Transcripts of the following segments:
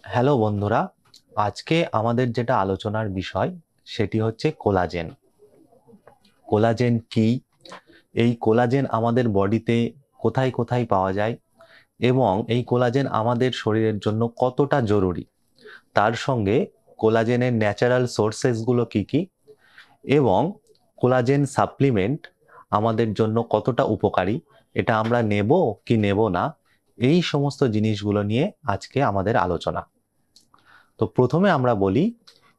Hello বন্ধুরা, আজকে আমাদের যেটা আলোচনার বিষয় সেটি হচ্ছে কোলাজেন। কোলাজেন কি? এই কোলাজেন আমাদের বডিতে কোথায় কোথায় পাওয়া যায় এবং এই কোলাজেন আমাদের শরীরের জন্য কতটা জরুরি, তার সঙ্গে কোলাজেনের ন্যাচারাল সোর্সেসগুলো কি কি এবং কোলাজেন সাপ্লিমেন্ট আমাদের জন্য কতটা উপকারী, এটা আমরা নেব কি নেব না, এই সমস্ত জিনিসগুলো নিয়ে আজকে আমাদের আলোচনা। তো প্রথমে আমরা বলি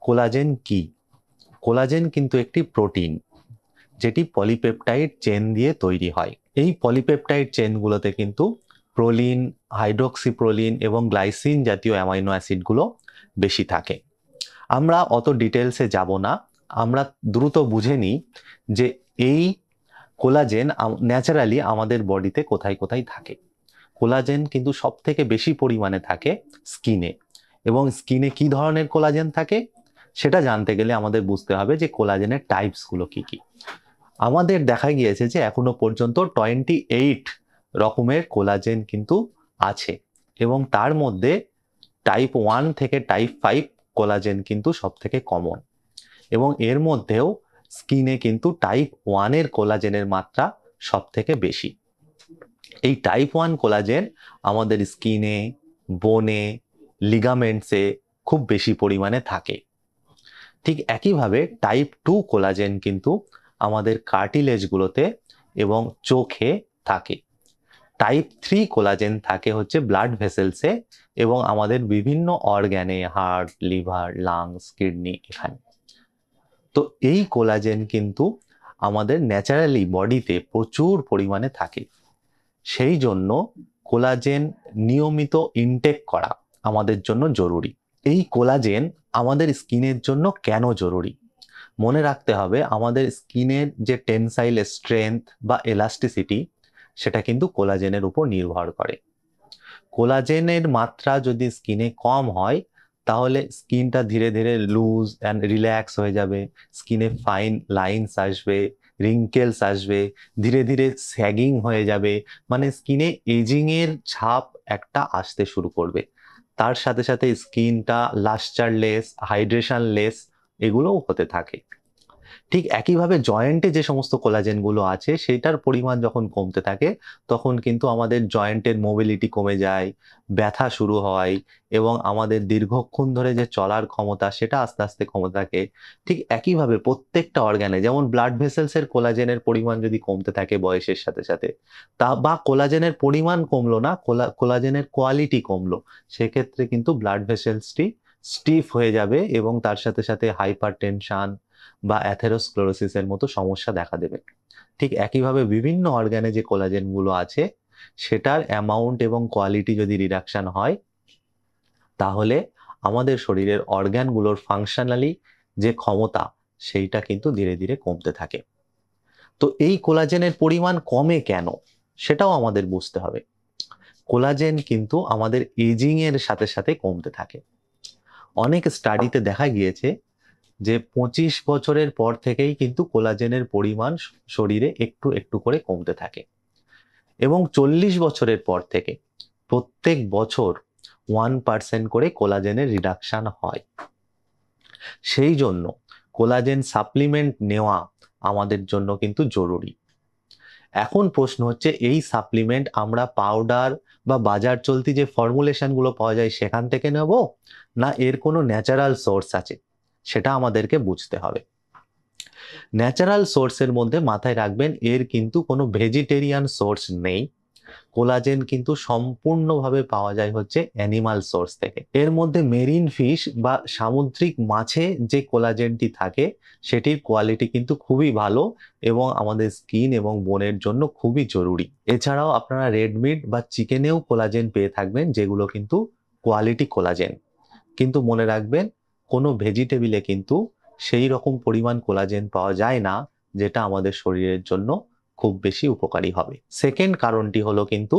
কোলাজেন কি। কোলাজেন কিন্তু একটি প্রোটিন যেটি পলিপেপটাইড চেন দিয়ে তৈরি হয়। এই পলিপেপটাইড চেনগুলোতে কিন্তু প্রোলিন, হাইড্রোক্সিপ্রোলিন এবং গ্লাইসিন জাতীয় অ্যামাইনো অ্যাসিডগুলো বেশি থাকে। আমরা অত ডিটেলসে যাব না, আমরা দ্রুত বুঝে নিই যে এই কোলাজেন ন্যাচারালি আমাদের বডিতে কোথায় কোথায় থাকে। কোলাজেন কিন্তু সব থেকে বেশি পরিমাণে থাকে স্কিনে, এবং স্কিনে কি ধরনের কোলাজেন থাকে সেটা জানতে গেলে আমাদের বুঝতে হবে যে কোলাজেনের টাইপসগুলো কি কি। আমাদের দেখা গিয়েছে যে এখনো পর্যন্ত 28 রকমের কোলাজেন কিন্তু আছে, এবং তার মধ্যে টাইপ 1 থেকে টাইপ 5 কোলাজেন কিন্তু সব থেকে কমন, এবং এর মধ্যেও স্কিনে কিন্তু টাইপ 1 এর কোলাজেনের মাত্রা সব থেকে বেশি। এই টাইপ 1 কোলাজেন আমাদের স্কিনে, বোনে, লিগামেন্টসে খুব বেশি পরিমাণে থাকে। ঠিক একইভাবে টাইপ 2 কোলাজেন কিন্তু আমাদের কার্টিলেজগুলোতে এবং চোখে থাকে। টাইপ 3 কোলাজেন থাকে হচ্ছে ব্লাড ভেসেলসে এবং আমাদের বিভিন্ন অর্গ্যানে, হার্ট, লিভার, লাংস, কিডনি, এখানে। তো এই কোলাজেন কিন্তু আমাদের ন্যাচারালি বডিতে প্রচুর পরিমাণে থাকে। সেই জন্য কোলাজেন নিয়মিত ইনটেক করা আমাদের জন্য জরুরি। এই কোলাজেন আমাদের স্কিনের জন্য কেন জরুরি? মনে রাখতে হবে আমাদের স্কিনের যে টেনসাইল স্ট্রেংথ বা এলাস্টিসিটি, সেটা কিন্তু কোলাজেনের উপর নির্ভর করে। কোলাজেনের মাত্রা যদি স্কিনে কম হয় তাহলে স্কিনটা ধীরে ধীরে লুজ অ্যান্ড রিল্যাক্স হয়ে যাবে, স্কিনে ফাইন লাইনস আসবে, রিঙ্কেলস আসবে, ধীরে ধীরে স্যাগিং হয়ে যাবে, মানে স্কিনে এজিং এর ছাপ একটা আসতে শুরু করবে। তার সাথে সাথে স্কিনটা লাস্টারলেস, হাইড্রেশনলেস, এগুলোও হতে থাকে। ঠিক একইভাবে জয়েন্টে যে সমস্ত কোলাজেনগুলো আছে সেটার পরিমাণ যখন কমতে থাকে তখন কিন্তু আমাদের জয়েন্টের মোবিলিটি কমে যায়, ব্যথা শুরু হয়, এবং আমাদের দীর্ঘক্ষণ ধরে যে চলার ক্ষমতা সেটা আস্তে আস্তে কমে থাকে। ঠিক একইভাবে প্রত্যেকটা অর্গানে, যেমন ব্লাড ভেসেলসের কোলাজেনের পরিমাণ যদি কমতে থাকে বয়সের সাথে সাথে, তা বা কোলাজেনের পরিমাণ কমলো না, কোলাজেনের কোয়ালিটি কমলো, সেক্ষেত্রে কিন্তু ব্লাড ভেসেলসটি স্টিফ হয়ে যাবে এবং তার সাথে সাথে হাইপার টেনশন বা অ্যাথেরোস্ক্লেরোসিসের মতো সমস্যা দেখা দেবে। ঠিক একইভাবে বিভিন্ন অর্গানে যে কোলাজেনগুলো আছে সেটার অ্যামাউন্ট এবং কোয়ালিটি যদি রিডাকশন হয় তাহলে আমাদের শরীরের অর্গানগুলোর ফাংশনালি যে ক্ষমতা সেইটা কিন্তু ধীরে ধীরে কমতে থাকে। তো এই কোলাজেনের পরিমাণ কমে কেন সেটাও আমাদের বুঝতে হবে। কোলাজেন কিন্তু আমাদের এজিং এর সাথে সাথে কমতে থাকে। অনেক স্টাডিতে দেখা গিয়েছে যে 25 বছরের পর থেকেই কিন্তু কোলাজেনের পরিমাণ শরীরে একটু একটু করে কমতে থাকে, এবং 40 বছরের পর থেকে প্রত্যেক বছর 1% করে কোলাজেনের রিডাকশন হয়। সেই জন্য কোলাজেন সাপ্লিমেন্ট নেওয়া আমাদের জন্য কিন্তু জরুরি। এখন প্রশ্ন হচ্ছে এই সাপ্লিমেন্ট আমরা পাউডার বা বাজার চলতি যে ফর্মুলেশনগুলো পাওয়া যায় সেখান থেকে নেব, না এর কোনো ন্যাচারাল সোর্স আছে, সেটা আমাদেরকে বুঝতে হবে। ন্যাচারাল সোর্সের মধ্যে মাথায় রাখবেন এর কিন্তু কোনো ভেজিটেরিয়ান সোর্স নেই। কোলাজেন কিন্তু সম্পূর্ণভাবে পাওয়া যায় হচ্ছে অ্যানিমাল সোর্স থেকে। এর মধ্যে মেরিন ফিশ বা সামুদ্রিক মাছে যে কোলাজেনটি থাকে সেটির কোয়ালিটি কিন্তু খুবই ভালো এবং আমাদের স্কিন এবং বোনের জন্য খুবই জরুরি। এছাড়াও আপনারা রেড মিট বা চিকেনেও কোলাজেন পেয়ে থাকবেন, যেগুলো কিন্তু কোয়ালিটি কোলাজেন। কিন্তু মনে রাখবেন কোনো ভেজিটেবিলে কিন্তু সেই রকম পরিমাণ কোলাজেন পাওয়া যায় না যেটা আমাদের শরীরের জন্য খুব বেশি উপকারী হবে। সেকেন্ড কারণটি হলো কিন্তু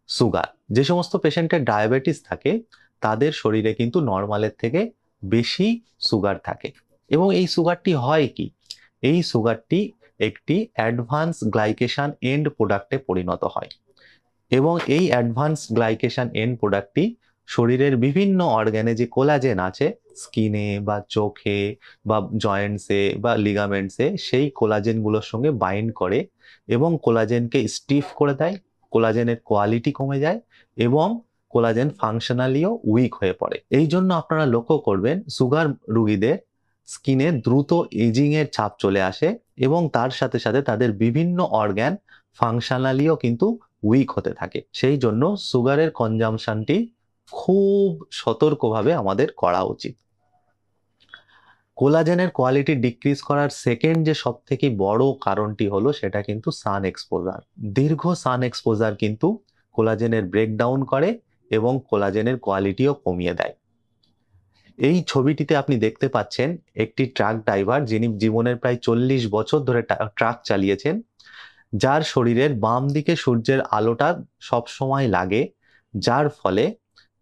সুগার। যে সমস্ত পেশেন্টের ডায়াবেটিস থাকে তাদের শরীরে কিন্তু নর্মালের থেকে বেশি সুগার থাকে, এবং এই সুগারটি হয় কি, এই সুগারটি একটি অ্যাডভান্স গ্লাইকেশন এন্ড প্রোডাক্টে পরিণত হয়, এবং এই অ্যাডভান্স গ্লাইকেশন এন্ড প্রোডাক্টটি শরীরের বিভিন্ন অর্গানে যে কোলাজেন আছে, স্কিনে বা চোখে বা জয়েন্টসে বা লিগামেন্টসে, সেই কোলাজেনগুলোর সঙ্গে বাইন্ড করে এবং কোলাজেনকে স্টিফ করে দেয়, কোলাজেনের কোয়ালিটি কমে যায় এবং কোলাজেন ফাংশনালিও উইক হয়ে পড়ে। এই জন্য আপনারা লক্ষ্য করবেন সুগার রোগীদের স্কিনে দ্রুত এজিং এর ছাপ চলে আসে এবং তার সাথে সাথে তাদের বিভিন্ন অর্গান ফাংশনালিও কিন্তু উইক হতে থাকে। সেই জন্য সুগারের কনজাম্পশনটি খুব সতর্কভাবে আমাদের করা উচিত। কোলাজেনের কোয়ালিটি ডিক্রিজ করার সেকেন্ড যে সবথেকে বড় কারণটি হলো সেটা কিন্তু সান এক্সপোজার। দীর্ঘ সান এক্সপোজার কিন্তু কোলাজেনের ব্রেকডাউন করে এবং কোলাজেনের কোয়ালিটিও কমিয়ে দেয়। এই ছবিটিতে আপনি দেখতে পাচ্ছেন একটি ট্রাক ড্রাইভার যিনি জীবনের প্রায় 40 বছর ধরে ট্রাক চালিয়েছেন, যার শরীরের বাম দিকে সূর্যের আলোটা সবসময় লাগে, যার ফলে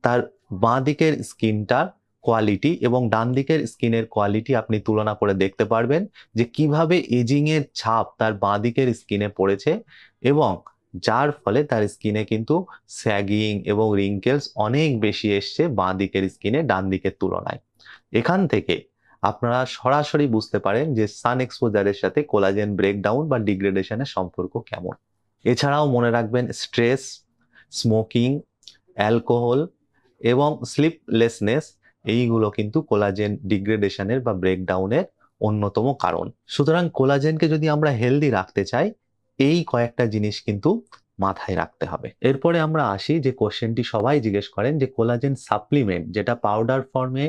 তার বাঁ দিকের স্কিনটার কোয়ালিটি এবং ডান দিকের স্কিনের কোয়ালিটি আপনি তুলনা করে দেখতে পারবেন যে কিভাবে এজিং এর ছাপ তার বাঁ দিকের স্কিনে পড়েছে এবং যার ফলে তার স্কিনে কিন্তু স্যাগিং এবং রিঙ্কেলস অনেক বেশি এসছে বাঁ দিকের স্কিনে ডান দিকের তুলনায়। এখান থেকে আপনারা সরাসরি বুঝতে পারেন যে সান এক্সপোজারের সাথে কোলাজেন ব্রেকডাউন বা ডিগ্রেডেশনের সম্পর্ক কেমন। এছাড়াও মনে রাখবেন স্ট্রেস, স্মোকিং, অ্যালকোহল এবং স্লিপলেসনেস, এইগুলো কিন্তু কোলাজেন ডিগ্রেডেশনের বা ব্রেকডাউনের অন্যতম কারণ। সুতরাং কোলাজেনকে যদি আমরা হেলদি রাখতে চাই, এই কয়েকটা জিনিস কিন্তু মাথায় রাখতে হবে। এরপরে আমরা আসি যে কোশ্চেনটি সবাই জিজ্ঞেস করেন যে কোলাজেন সাপ্লিমেন্ট যেটা পাউডার ফর্মে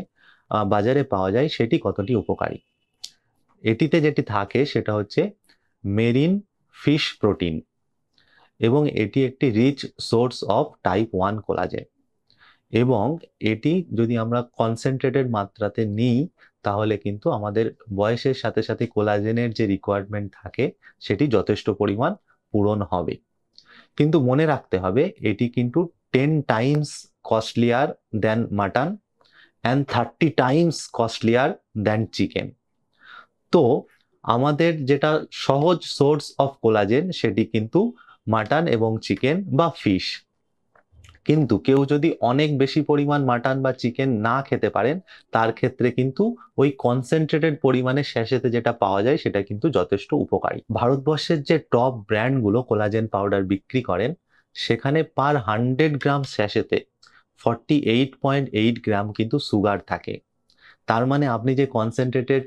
বাজারে পাওয়া যায় সেটি কতটি উপকারী। এটিতে যেটি থাকে সেটা হচ্ছে মেরিন ফিশ প্রোটিন এবং এটি একটি rich source of type 1 collagen এবং এটি যদি আমরা কনসেন্ট্রেটেড মাত্রাতে নিই তাহলে কিন্তু আমাদের বয়সের সাথে সাথে কোলাজেনের যে রিকোয়ারমেন্ট থাকে সেটি যথেষ্ট পরিমাণ পূরণ হবে। কিন্তু মনে রাখতে হবে এটি কিন্তু 10 times costlier than mutton and 30 times costlier than chicken. তো আমাদের যেটা সহজ সোর্স অফ কোলাজেন সেটি কিন্তু মাটন এবং চিকেন বা ফিশ। কিন্তু কেউ যদি অনেক বেশি পরিমাণ মাটন বা চিকেন না খেতে পারেন তার ক্ষেত্রে কিন্তু ওই কনসেন্ট্রেটেড পরিমাণে স্যাশেতে যেটা পাওয়া যায় সেটা কিন্তু যথেষ্ট উপকারী। ভারতবর্ষের যে টপ ব্র্যান্ডগুলো কোলাজেন পাউডার বিক্রি করেন সেখানে পার 100 গ্রাম স্যাশেতে 48.8 গ্রাম কিন্তু সুগার থাকে। তার মানে আপনি যে কনসেন্ট্রেটেড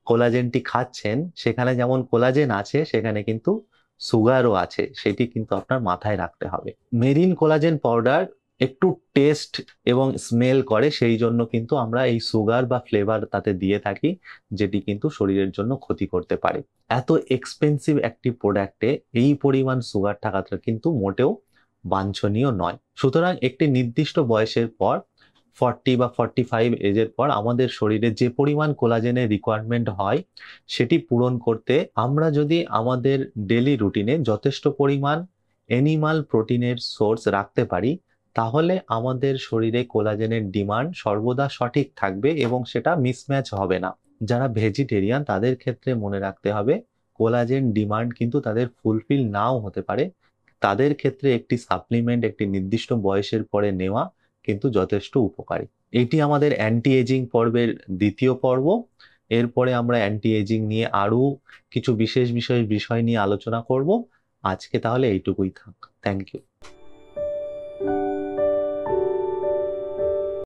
কোলাজেনটি খাচ্ছেন সেখানে যেমন কোলাজেন আছে সেখানে কিন্তু সুগারও আছে, সেটি কিন্তু আপনার মাথায় রাখতে হবে। মেরিন কোলাজেন পাউডার একটু টেস্ট এবং স্মেল করে, সেই জন্য কিন্তু আমরা এই সুগার বা ফ্লেভার তাতে দিয়ে থাকি যেটি কিন্তু শরীরের জন্য ক্ষতি করতে পারে। এত এক্সপেন্সিভ একটি প্রোডাক্টে এই পরিমাণ সুগার থাকাটা কিন্তু মোটেও বাঞ্ছনীয় নয়। সুতরাং একটি নির্দিষ্ট বয়সের পর 40 বা 45 এজের পর আমাদের শরীরে যে পরিমাণ কোলাজেনের রিকোয়ারমেন্ট হয় সেটি পূরণ করতে আমরা যদি আমাদের ডেলি রুটিনে যথেষ্ট পরিমাণ অ্যানিমাল প্রোটিনের সোর্স রাখতে পারি তাহলে আমাদের শরীরে কোলাজেনের ডিমান্ড সর্বদা সঠিক থাকবে এবং সেটা মিসম্যাচ হবে না। যারা ভেজিটেরিয়ান তাদের ক্ষেত্রে মনে রাখতে হবে কোলাজেন ডিমান্ড কিন্তু তাদের ফুলফিল নাও হতে পারে, তাদের ক্ষেত্রে একটি সাপ্লিমেন্ট একটি নির্দিষ্ট বয়সের পরে নেওয়া কিন্তু যথেষ্ট উপকারী। এটি আমাদের অ্যান্টি এজিং পর্বের দ্বিতীয় পর্ব। এরপরে আমরা অ্যান্টি এজিং নিয়ে আরো কিছু বিশেষ বিষয় নিয়ে আলোচনা করব। আজকে তাহলে এইটুকুই থাক। Thank you.